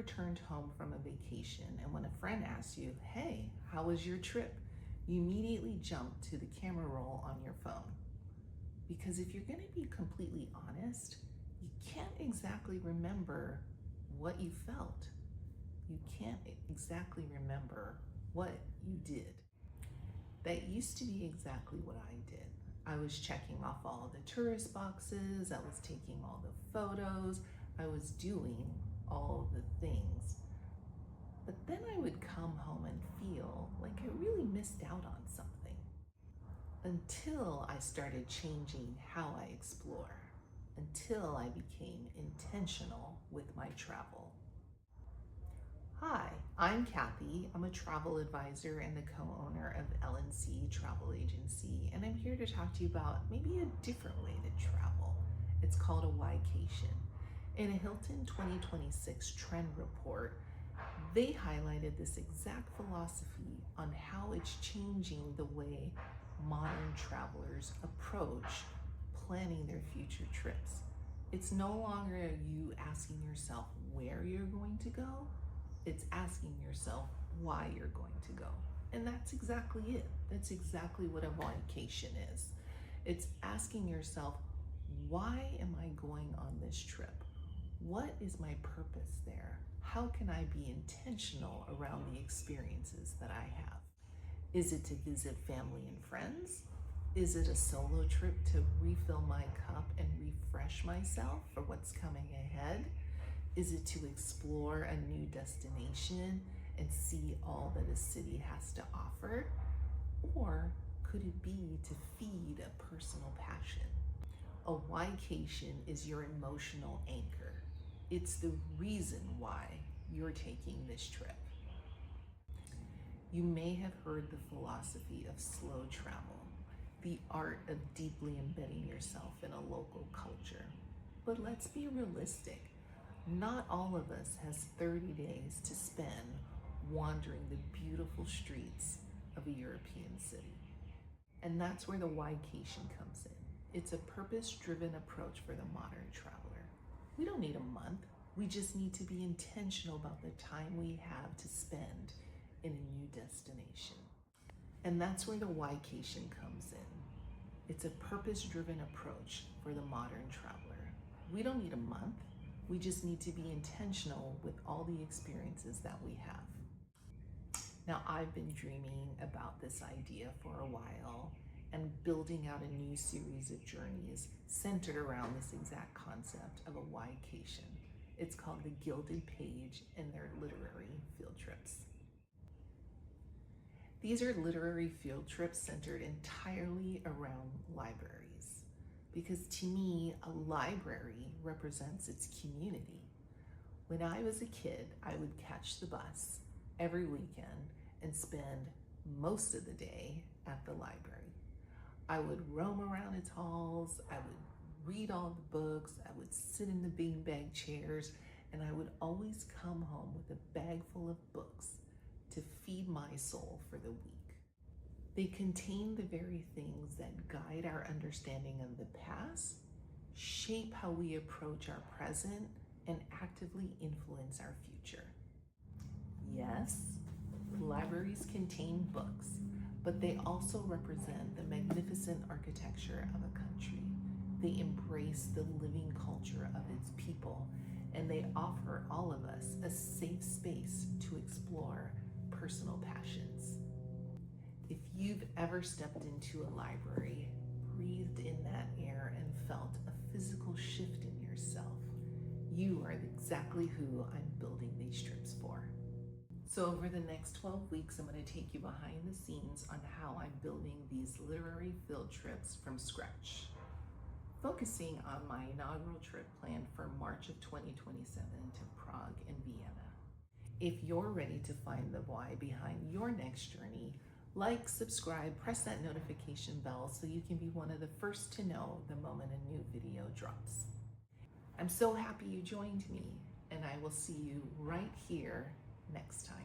returned home from a vacation and when a friend asks you, hey, how was your trip? You immediately jump to the camera roll on your phone. Because if you're going to be completely honest, you can't exactly remember what you felt. You can't exactly remember what you did. That used to be exactly what I did. I was checking off all the tourist boxes, I was taking all the photos, I was doing all the things. But then I would come home and feel like I really missed out on something. Until I started changing how I explore, until I became intentional with my travel. Hi, I'm Kathy. I'm a travel advisor and the co-owner of L&C Travel Agency, and I'm here to talk to you about maybe a different way to travel. It's called a Whycation. In a Hilton 2026 trend report, they highlighted this exact philosophy on how it's changing the way modern travelers approach planning their future trips. It's no longer you asking yourself where you're going to go, it's asking yourself why you're going to go. And that's exactly it. That's exactly what a Whycation is. It's asking yourself, why am I going on this trip? What is my purpose there? How can I be intentional around the experiences that I have? Is it to visit family and friends? Is it a solo trip to refill my cup and refresh myself for what's coming ahead? Is it to explore a new destination and see all that a city has to offer? Or could it be to feed a personal passion? A Whycation is your emotional anchor. It's the reason why you're taking this trip. You may have heard the philosophy of slow travel, the art of deeply embedding yourself in a local culture. But let's be realistic. Not all of us has 30 days to spend wandering the beautiful streets of a European city. And that's where the Whycation comes in. It's a purpose-driven approach for the modern traveler. We don't need a month. We just need to be intentional about the time we have to spend in a new destination. And that's where the Whycation comes in. It's a purpose-driven approach for the modern traveler. We don't need a month. We just need to be intentional with all the experiences that we have. Now, I've been dreaming about this idea for a while and building out a new series of journeys centered around this exact concept of a Whycation. It's called the Gilded Page and their literary field trips. These are literary field trips centered entirely around libraries. Because to me, a library represents its community. When I was a kid, I would catch the bus every weekend and spend most of the day at the library. I would roam around its halls, I would read all the books, I would sit in the beanbag chairs, and I would always come home with a bag full of books to feed my soul for the week. They contain the very things that guide our understanding of the past, shape how we approach our present, and actively influence our future. Yes, libraries contain books, but they also represent the magnificent architecture of a country. They embrace the living culture of its people, and they offer all of us a safe space to explore personal passions. If you've ever stepped into a library, breathed in that air, and felt a physical shift in yourself, you are exactly who I'm building these trips for. So over the next 12 weeks, I'm going to take you behind the scenes on how I'm building these literary field trips from scratch, focusing on my inaugural trip planned for March of 2027 to Prague and Vienna. If you're ready to find the why behind your next journey, like, subscribe, press that notification bell so you can be one of the first to know the moment a new video drops. I'm so happy you joined me, and I will see you right here next time.